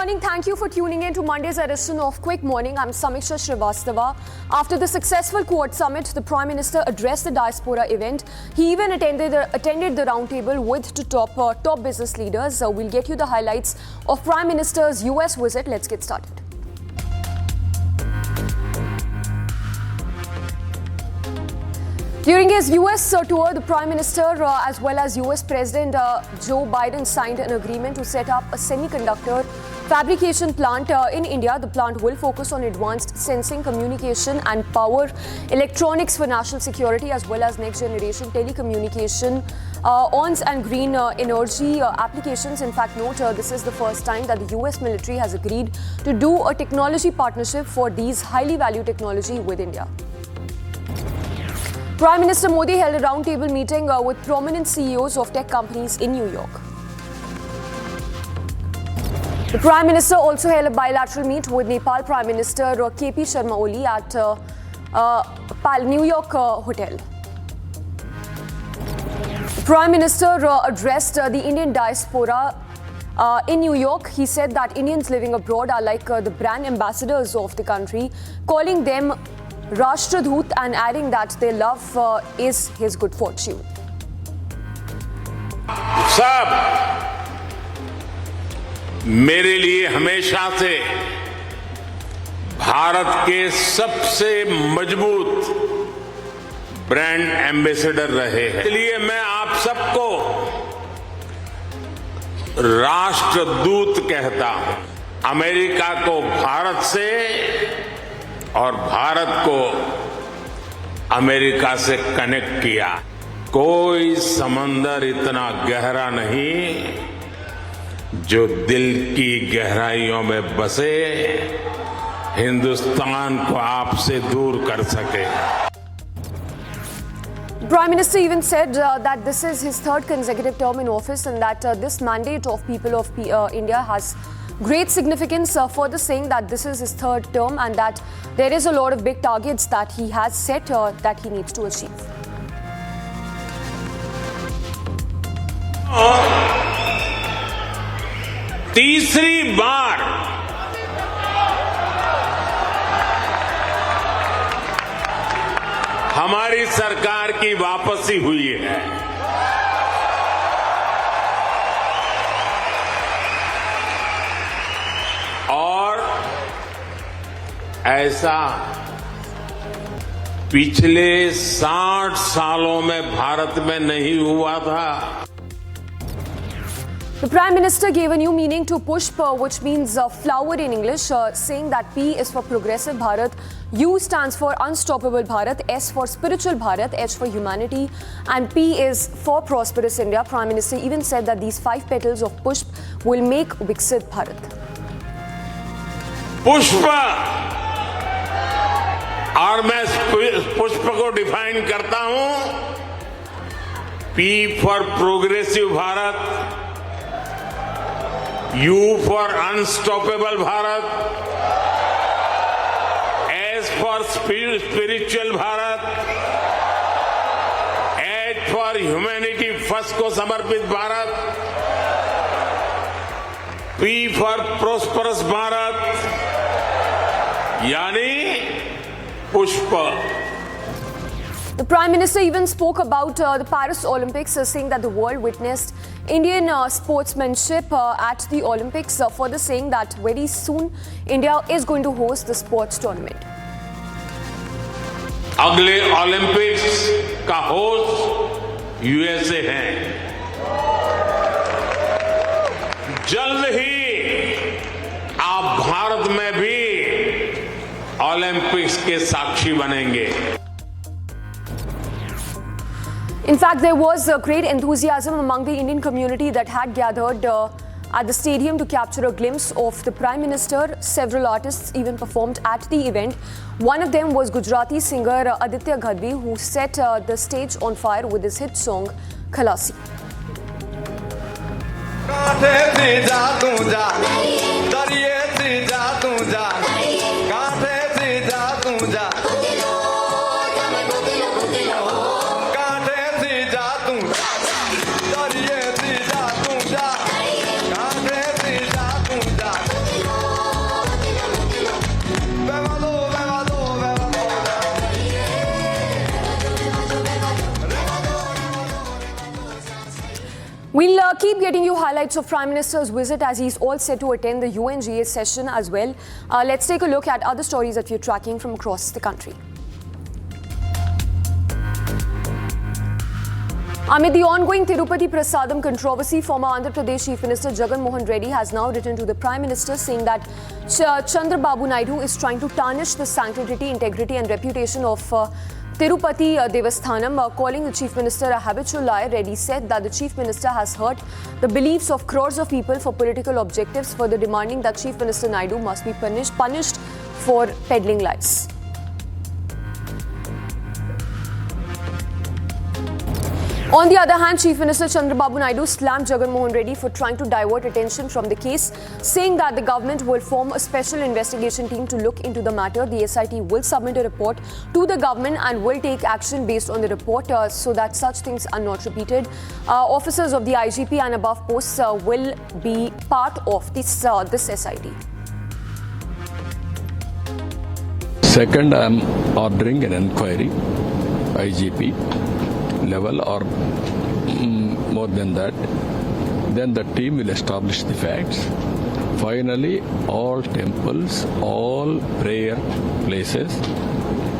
morning. Thank you for tuning in to Monday's edition of Quick Morning. I'm Samiksha Srivastava. After the successful Quad Summit, the Prime Minister addressed the Diaspora event. He even attended the roundtable with top business leaders. We'll get you the highlights of Prime Minister's US visit. Let's get started. During his US tour, the Prime Minister as well as US President Joe Biden signed an agreement to set up a semiconductor fabrication plant in India. The plant will focus on advanced sensing, communication and power electronics for national security as well as next generation telecommunication, ONS and green energy applications. In fact, note this is the first time that the US military has agreed to do a technology partnership for these highly valued technology with India. Prime Minister Modi held a roundtable meeting with prominent CEOs of tech companies in New York. The Prime Minister also held a bilateral meet with Nepal Prime Minister KP Sharma Oli at New York Hotel. The Prime Minister addressed the Indian Diaspora in New York. He said that Indians living abroad are like the brand ambassadors of the country, calling them Rashtradhoot and adding that their love is his good fortune. सब मेरे लिए हमेशा से भारत के सबसे मजबूत brand ambassador रहे हैं। इसलिए मैं आप सबको राष्ट्रदूत कहता हूं। अमेरिका को भारत से और भारत को अमेरिका से कनेक्ट किया। कोई समंदर इतना गहरा नहीं जो दिल की गहराइयों में बसे हिंदुस्तान को आपसे दूर कर सके। Prime Minister even said that this is his third consecutive term in office and that this mandate of people of India has great significance, further saying that this is his third term and that there is a lot of big targets that he has set that he needs to achieve. तीसरी बार हमारी सरकार की वापसी हुई है। और ऐसा पिछले 60 सालों में भारत में नहीं हुआ था। The Prime Minister gave a new meaning to Pushpa, which means flower in English, saying that P is for Progressive Bharat, U stands for Unstoppable Bharat, S for Spiritual Bharat, H for Humanity, and P is for Prosperous India. Prime Minister even said that these 5 petals of Pushp will make Viksit Bharat. पुष्प, और मैं पुष्प को define करता हूं, P for progressive Bharat, U for unstoppable Bharat, S for spiritual Bharat, H for humanity first को समर्पित Bharat, P for prosperous Bharat, यानी पुष्प। The Prime Minister even spoke about the Paris Olympics, saying that the world witnessed Indian sportsmanship at the Olympics, further saying that very soon India is going to host the sports tournament. अगले Olympics का host USA है। जल्द ही आप भारत में भी Olympics के साक्षी बनेंगे। In fact, there was great enthusiasm among the Indian community that had gathered at the stadium to capture a glimpse of the Prime Minister. Several artists even performed at the event. One of them was Gujarati singer Aditya Ghadvi, who set the stage on fire with his hit song Khalasi. We'll keep getting you highlights of Prime Minister's visit as he's all set to attend the UNGA session as well. Let's take a look at other stories that we're tracking from across the country. Amid the ongoing Tirupati prasadam controversy, former Andhra Pradesh Chief Minister Jagan Mohan Reddy has now written to the Prime Minister saying that Chandrababu Naidu is trying to tarnish the sanctity, integrity and reputation of Tirupati Devasthanam. Calling the Chief Minister a habitual liar, Reddy said that the Chief Minister has hurt the beliefs of crores of people for political objectives, further demanding that Chief Minister Naidu must be punished for peddling lies. On the other hand, Chief Minister Chandrababu Naidu slammed Jagan Mohan Reddy for trying to divert attention from the case, saying that the government will form a special investigation team to look into the matter. The SIT will submit a report to the government and will take action based on the report so that such things are not repeated. Officers of the IGP and above posts will be part of this SIT. Second, I am ordering an inquiry, IGP level or more than that. Then the team will establish the facts. Finally, all temples, all prayer places,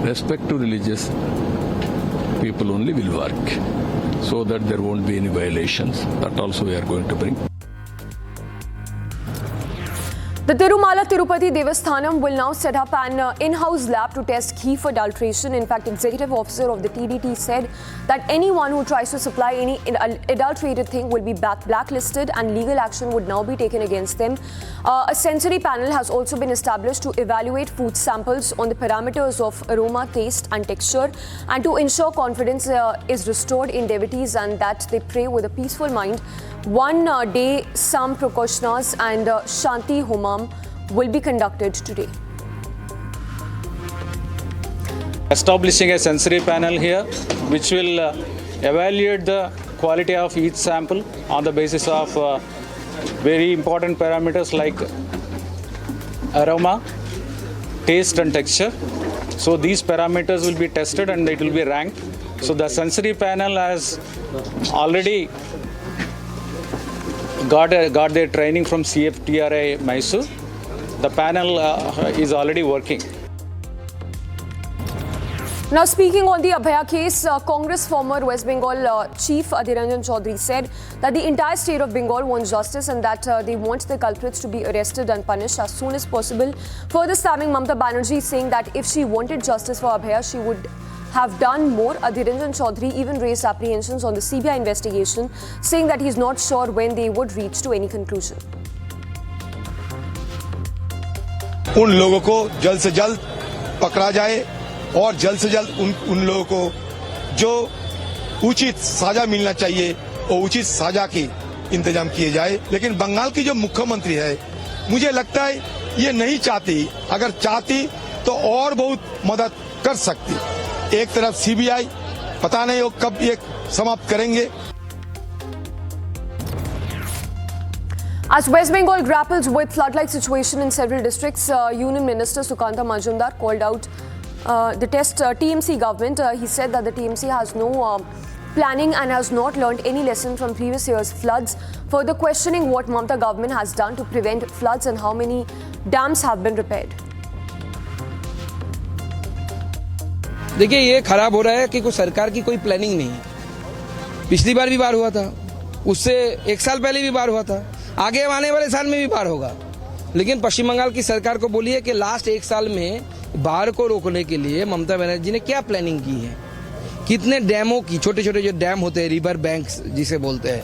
respect to religious people only will work, so that there won't be any violations. That also we are going to bring. The Tirumala Tirupati Devasthanam will now set up an in-house lab to test ghee for adulteration. In fact, executive officer of the TDT said that anyone who tries to supply any adulterated thing will be blacklisted and legal action would now be taken against them. A sensory panel has also been established to evaluate food samples on the parameters of aroma, taste and texture, and to ensure confidence is restored in devotees and that they pray with a peaceful mind. One day, some precautions and Shanti Homam will be conducted today. Establishing a sensory panel here which will evaluate the quality of each sample on the basis of very important parameters like aroma, taste and texture. So these parameters will be tested and it will be ranked. So the sensory panel has already got their training from CFTRI Mysore. The panel is already working. Now, speaking on the Abhaya case, Congress former West Bengal Chief Adhir Ranjan Chaudhary said that the entire state of Bengal wants justice and that they want the culprits to be arrested and punished as soon as possible. Further stabbing Mamata Banerjee, saying that if she wanted justice for Abhaya, she would have done more. Adhir Ranjan Chaudhary even raised apprehensions on the CBI investigation, saying that he's not sure when they would reach to any conclusion. उन लोगों को जल्द से जल्द पकड़ा जाए और जल्द से जल्द उन लोगों को जो उचित सजा मिलना चाहिए और उचित सजा की इंतजाम किए जाए। लेकिन बंगाल की जो मुख्यमंत्री है, मुझे लगता है ये नहीं चाहती, अगर चाहती तो और बहुत मदद कर सकती। एक तरफ सीबीआई, पता नहीं वो कब ये समाप्त करेंगे। As West Bengal grapples with flood-like situation in several districts, Union Minister Sukanta Majumdar called out the TMC government. He said that the TMC has no planning and has not learned any lesson from previous year's floods. Further questioning what Mamata government has done to prevent floods and how many dams have been repaired. देखिए, ये खराब हो रहा है कि कोई सरकार की कोई प्लानिंग नहीं है। पिछली बार भी बाढ़ हुआ था, उससे एक साल पहले भी बाढ़ हुआ था, आगे आने वाले साल में भी बाढ़ होगा। लेकिन पश्चिम बंगाल की सरकार को बोलिए कि लास्ट एक साल में बाढ़ को रोकने के लिए ममता बनर्जी ने क्या प्लानिंग की है, कितने डैमों की, छोटे छोटे जो डैम होते हैं, रिवर बैंक्स जिसे बोलते हैं,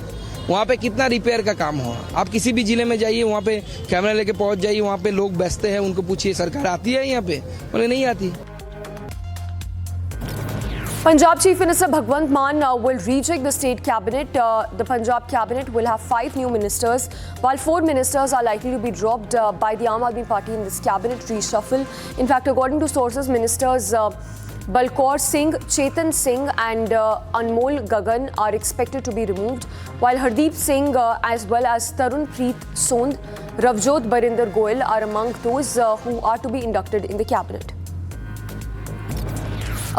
वहाँ पे कितना रिपेयर का काम हुआ। आप किसी भी जिले में जाइए, वहाँ पे कैमरा लेके पहुंच जाइए, वहाँ पे लोग बैठते हैं, उनको पूछिए सरकार आती है यहाँ पे, बोले नहीं आती। Punjab Chief Minister Bhagwant Mann will reject the state cabinet. The Punjab cabinet will have 5 new ministers, while 4 ministers are likely to be dropped by the Aam Aadmi Party in this cabinet reshuffle. In fact, according to sources, ministers Balkaur Singh, Chetan Singh and Anmol Gagan are expected to be removed, while Hardeep Singh as well as Tarun Preet Sondh, Ravjot Barinder Goyal are among those who are to be inducted in the cabinet.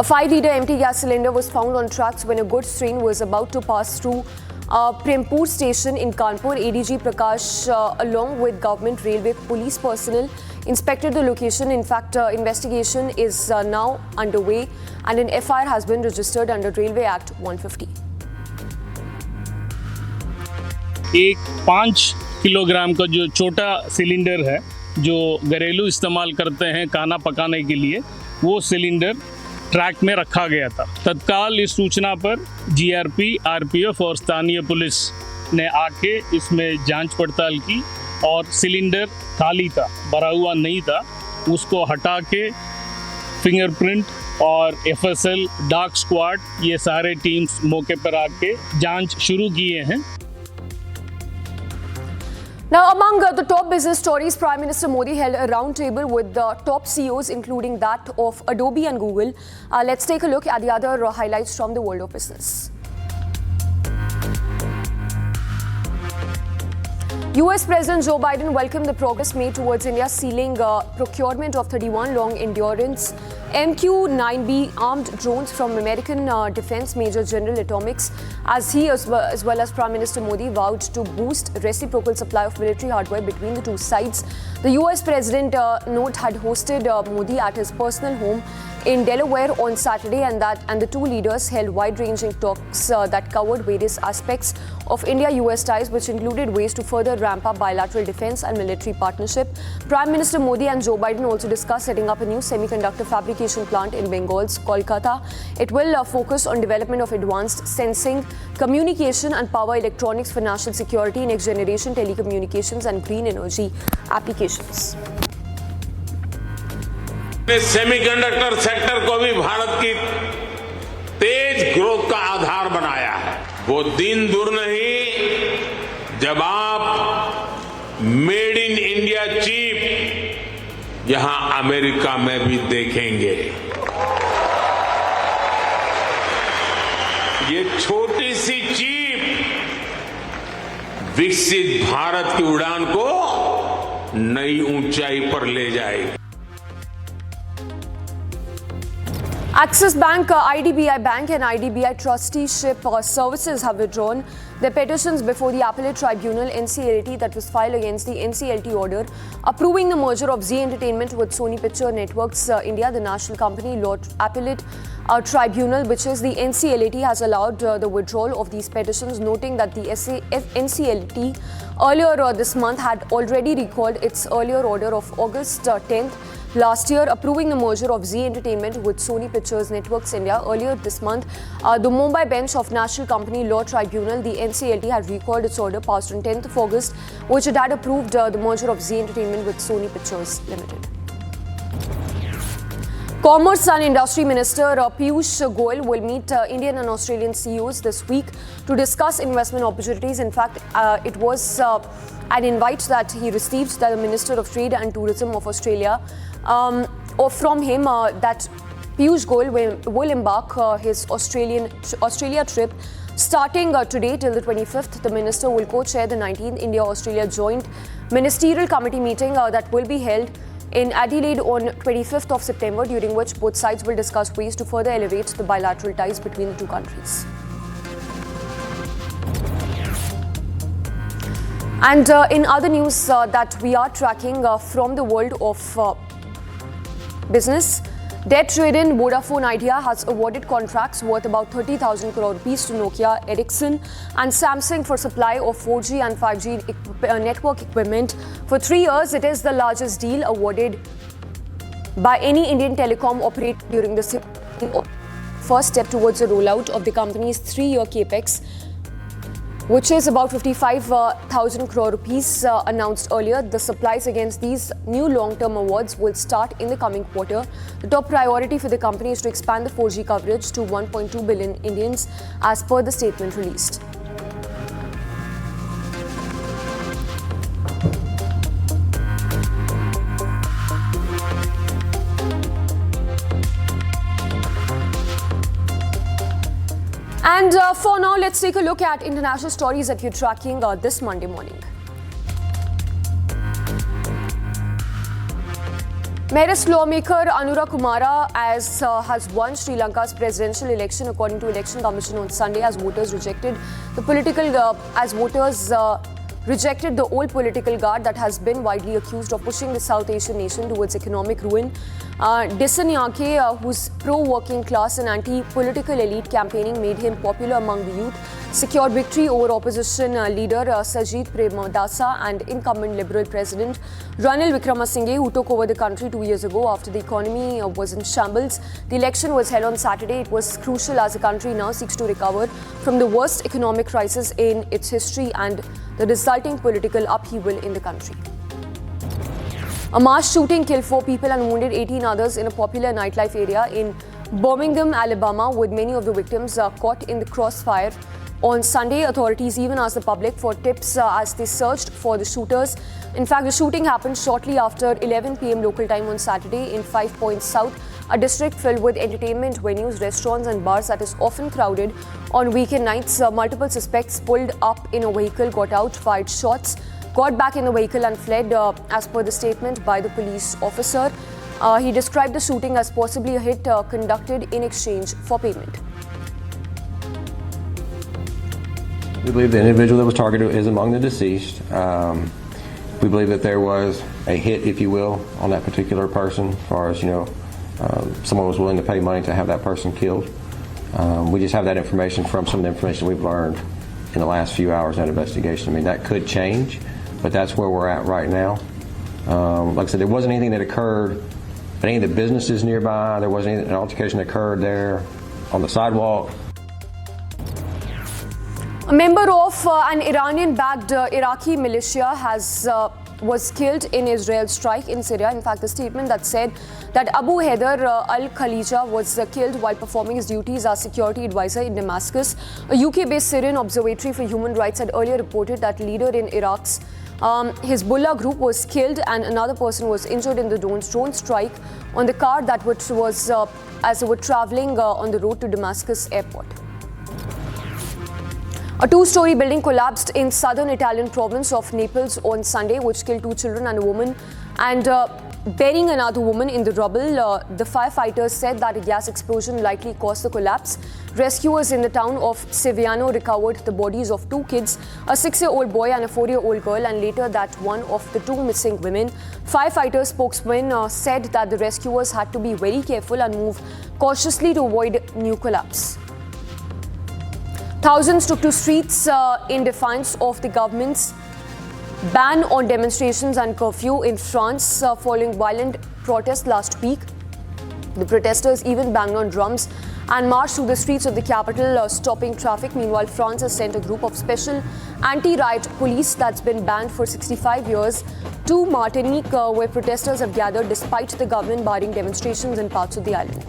A 5-liter empty gas cylinder was found on tracks when a goods train was about to pass through Prempur station in Kanpur. ADG Prakash, along with government railway police personnel, inspected the location. In fact, investigation is now underway and an FIR has been registered under Railway Act 150. एक 5 kilogram का जो छोटा cylinder है जो घरेलू इस्तेमाल करते हैं खाना पकाने के लिए, वो सिलेंडर ट्रैक में रखा गया था। तत्काल इस सूचना पर जीआरपी, आरपीएफ और स्थानीय पुलिस ने आके इसमें जांच पड़ताल की और सिलेंडर खाली था, भरा हुआ नहीं था। उसको हटा के फिंगरप्रिंट और एफएसएल, डार्क स्क्वाड, ये सारे टीम्स मौके पर आके जांच शुरू किए हैं। Now, among the top business stories, Prime Minister Modi held a roundtable with the top CEOs, including that of Adobe and Google. Let's take a look at the other highlights from the world of business. US President Joe Biden welcomed the progress made towards India sealing procurement of 31 long-endurance MQ-9B armed drones from American Defense Major General Atomics, as he as well as Prime Minister Modi vowed to boost reciprocal supply of military hardware between the two sides. The US President had hosted Modi at his personal home in Delaware on Saturday, and the two leaders held wide-ranging talks that covered various aspects of India-US ties, which included ways to further ramp up bilateral defense and military partnership. Prime Minister Modi and Joe Biden also discussed setting up a new semiconductor fabrication plant in Bengal's Kolkata. It will focus on development of advanced sensing, communication and power electronics for national security, next-generation telecommunications and green energy applications. Semiconductor sector को भी भारत की तेज growth का आधार बनाया है। वो दिन दूर नहीं जब आप मेड इन इंडिया चिप यहां अमेरिका में भी देखेंगे। ये छोटी सी चिप विकसित भारत की उड़ान को नई ऊंचाई पर ले जाएगी। Axis Bank, IDBI Bank and IDBI trusteeship services have withdrawn their petitions before the appellate tribunal NCLT that was filed against the NCLT order approving the merger of Zee Entertainment with Sony Picture Networks India. The national company law appellate tribunal, which is the NCLT, has allowed the withdrawal of these petitions, noting that the NCLT earlier this month had already recalled its earlier order of August 10th last year approving the merger of Zee Entertainment with Sony Pictures Networks India. Earlier this month, the Mumbai bench of National Company Law Tribunal, the NCLT, had recalled its order passed on 10th of August, which it had approved the merger of Zee Entertainment with Sony Pictures Limited. Commerce and Industry Minister Piyush Goyal will meet Indian and Australian CEOs this week to discuss investment opportunities. In fact, it was an invite that he received that the Minister of Trade and Tourism of Australia, or from him, that Piyush Goyal will embark his Australia trip starting today till the 25th. The minister will co-chair the 19th India-Australia Joint Ministerial Committee meeting that will be held in Adelaide on 25th of September, during which both sides will discuss ways to further elevate the bilateral ties between the two countries. And in other news that we are tracking from the world of business, debt-ridden Vodafone Idea has awarded contracts worth about 30,000 crore rupees to Nokia, Ericsson and Samsung for supply of 4G and 5G network equipment for 3 years. It is the largest deal awarded by any Indian telecom operator during the first step towards the rollout of the company's 3-year capex, which is about 55,000 crore rupees announced earlier. The supplies against these new long-term awards will start in the coming quarter. The top priority for the company is to expand the 4G coverage to 1.2 billion Indians, as per the statement released. And for now, let's take a look at international stories that we're tracking this Monday morning. Marist lawmaker Anura Kumara has won Sri Lanka's presidential election according to Election Commission on Sunday as voters rejected the old political guard that has been widely accused of pushing the South Asian nation towards economic ruin. Dissanayake, whose pro-working class and anti-political elite campaigning made him popular among the youth, secured victory over opposition leader Sajid Premadasa and incumbent Liberal President Ranil Wickramasinghe, who took over the country 2 years ago after the economy was in shambles. The election was held on Saturday. It was crucial as the country now seeks to recover from the worst economic crisis in its history and the resulting political upheaval in the country. A mass shooting killed 4 people and wounded 18 others in a popular nightlife area in Birmingham, Alabama, with many of the victims caught in the crossfire. On Sunday, authorities even asked the public for tips as they searched for the shooters. In fact, the shooting happened shortly after 11 p.m. local time on Saturday in 5 Points South, a district filled with entertainment venues, restaurants and bars that is often crowded on weekend nights. Multiple suspects pulled up in a vehicle, got out, fired shots, got back in the vehicle and fled, as per the statement by the police officer. He described the shooting as possibly a hit conducted in exchange for payment. We believe the individual that was targeted is among the deceased. We believe that there was a hit, if you will, on that particular person, as far as, someone was willing to pay money to have that person killed. We just have that information from some of the information we've learned in the last few hours of that investigation. I mean, that could change, but that's where we're at right now. Like I said, there wasn't anything that occurred at any of the businesses nearby. There wasn't an altercation that occurred there on the sidewalk. A member of an Iranian-backed Iraqi militia was killed in Israel's strike in Syria. In fact, the statement that said that Abu Haider al-Khalija was killed while performing his duties as security advisor in Damascus. A UK-based Syrian Observatory for Human Rights had earlier reported that leader in Iraq's Hezbollah group was killed and another person was injured in the drone strike on the car that was as they were traveling on the road to Damascus airport. A 2-story building collapsed in southern Italian province of Naples on Sunday, which killed 2 children and a woman, and burying another woman in the rubble. The firefighters said that a gas explosion likely caused the collapse. Rescuers in the town of Siviano recovered the bodies of 2 kids, a 6-year-old boy and a 4-year-old girl, and later that one of the 2 missing women. Firefighter spokesman said that the rescuers had to be very careful and move cautiously to avoid new collapse. Thousands took to streets in defiance of the government's ban on demonstrations and curfew in France following violent protests last week. The protesters even banged on drums and marched through the streets of the capital, stopping traffic. Meanwhile, France has sent a group of special anti-riot police that's been banned for 65 years to Martinique, where protesters have gathered despite the government barring demonstrations in parts of the island.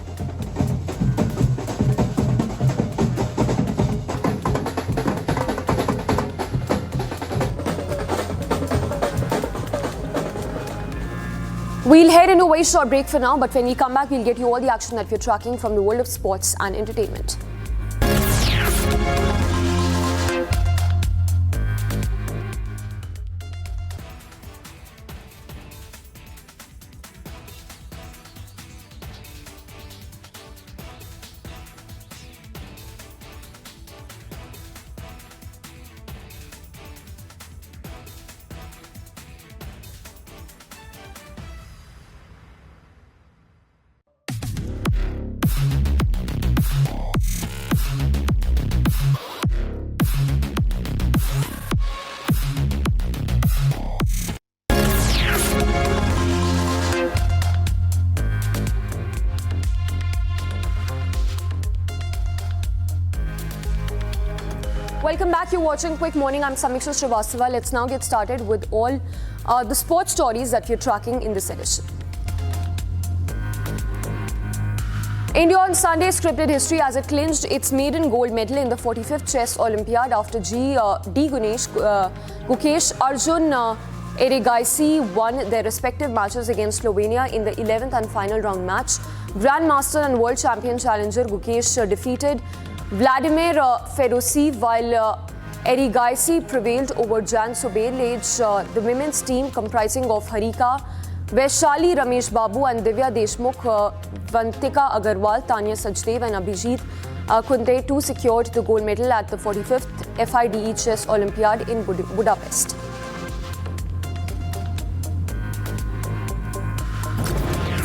We'll head into a very short break for now, but when we come back, we'll get you all the action that we're tracking from the world of sports and entertainment. Welcome back. You're watching Quick Morning. I'm Samiksha Srivastava. Let's now get started with all the sports stories that we're tracking in this edition. India on Sunday scripted history as it clinched its maiden gold medal in the 45th Chess Olympiad after Gukesh Arjun Erigaisi won their respective matches against Slovenia in the 11th and final round match. Grandmaster and world champion challenger Gukesh defeated Vladimir Fedosiev, while Erigaisi prevailed over Jan Soberlage. The women's team comprising of Harika Vaishali Ramesh Babu and Divya Deshmukh, Vantika Agarwal, Tanya Sajdev and Abhijit Kunte too secured the gold medal at the 45th FIDE Chess Olympiad in Budapest.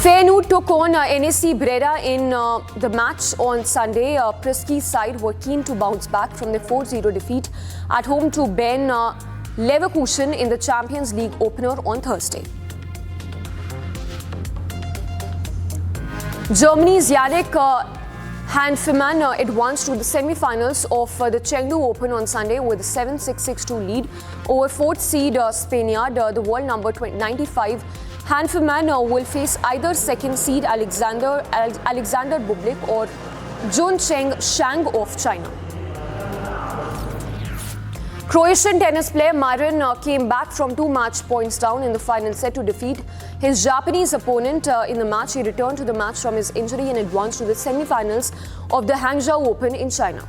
Feyenoord took on NAC Breda in the match on Sunday. Priski's side were keen to bounce back from the 4-0 defeat at home to Ben Leverkusen in the Champions League opener on Thursday. Germany's Yannick Hanfmann advanced to the semi-finals of the Chengdu Open on Sunday with a 7-6, 6-2 lead over fourth seed Spaniard, the world number 95. Hanfmann will face either second seed Alexander Bublik or Juncheng Shang of China. Croatian tennis player Marin came back from 2 match points down in the final set to defeat his Japanese opponent in the match. He returned to the match from his injury and advanced to the semi-finals of the Hangzhou Open in China.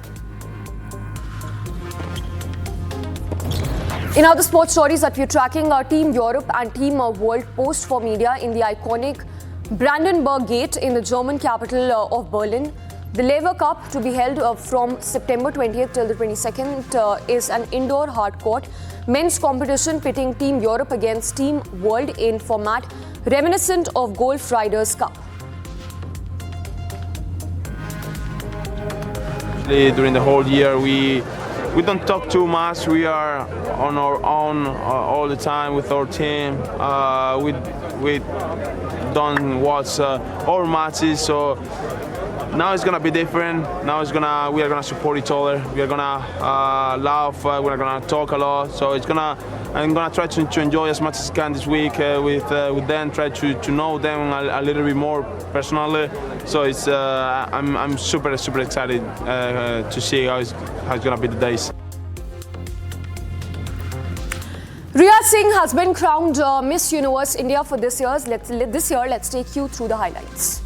In other sports stories that we're tracking, Team Europe and Team World posed for media in the iconic Brandenburg Gate in the German capital of Berlin. The Lever Cup, to be held from September 20th till the 22nd, is an indoor hardcourt men's competition pitting Team Europe against Team World in format reminiscent of Golf Riders Cup. During the whole year, we don't talk too much. We are on our own all the time with our team. We don't watch our matches, so now it's gonna be different. Now we are gonna support each other. We are gonna laugh. We're gonna talk a lot. So I'm gonna try to enjoy as much as I can this week with them. Try to know them a little bit more personally. So I'm super excited to see how it's gonna be the days. Riya Singh has been crowned Miss Universe India for this year. Let's take you through the highlights.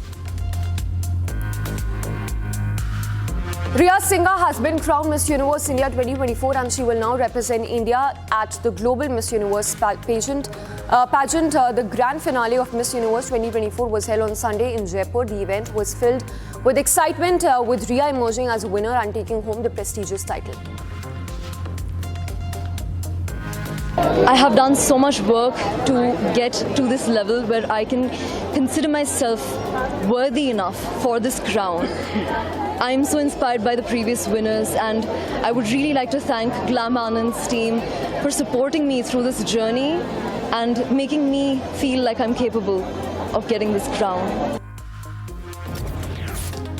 Riya Singh has been crowned Miss Universe India 2024 and she will now represent India at the Global Miss Universe pageant. The grand finale of Miss Universe 2024 was held on Sunday in Jaipur. The event was filled with excitement, with Riya emerging as a winner and taking home the prestigious title. I have done so much work to get to this level where I can consider myself worthy enough for this crown. I am so inspired by the previous winners and I would really like to thank Glam Anand's team for supporting me through this journey and making me feel like I'm capable of getting this crown.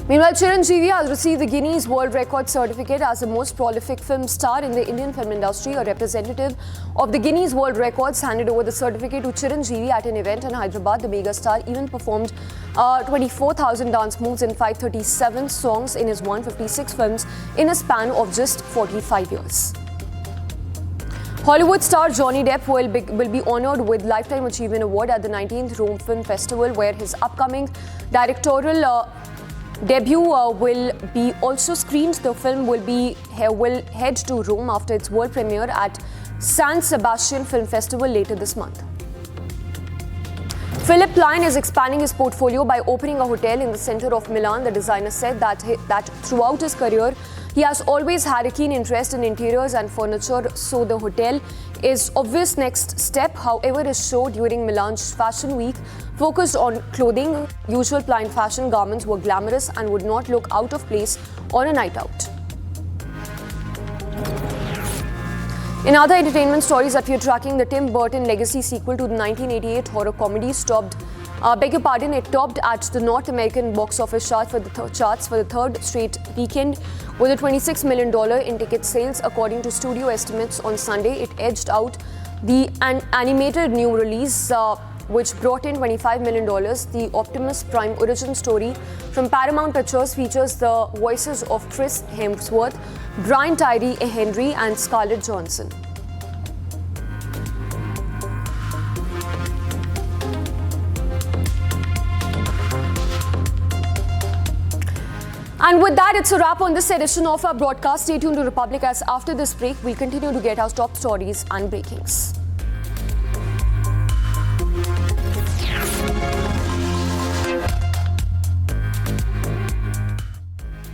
Meanwhile, Chiranjeevi has received the Guinness World Record certificate as the most prolific film star in the Indian film industry. A representative of the Guinness World Records handed over the certificate to Chiranjeevi at an event in Hyderabad. The megastar even performed 24,000 dance moves in 537 songs in his 156 films in a span of just 45 years. Hollywood star Johnny Depp will be honoured with Lifetime Achievement Award at the 19th Rome Film Festival, where his upcoming directorial debut will be also screened. The film will head to Rome after its world premiere at San Sebastian Film Festival later this month. Philipp Plein is expanding his portfolio by opening a hotel in the center of Milan. The designer said that throughout his career, he has always had a keen interest in interiors and furniture, so the hotel is obvious next step. However, his show during Milan's Fashion Week focused on clothing. Usual Plein fashion garments were glamorous and would not look out of place on a night out. In other entertainment stories that we are tracking, the Tim Burton legacy sequel to the 1988 horror comedy topped at the North American box office charts for the third straight weekend with a $26 million in ticket sales. According to studio estimates on Sunday, it edged out the animated new release, which brought in $25 million. The Optimus Prime origin story from Paramount Pictures features the voices of Chris Hemsworth, Brian Tyree Henry, and Scarlett Johansson. And with that, it's a wrap on this edition of our broadcast. Stay tuned to Republic, as after this break, we'll continue to get our top stories and breakings.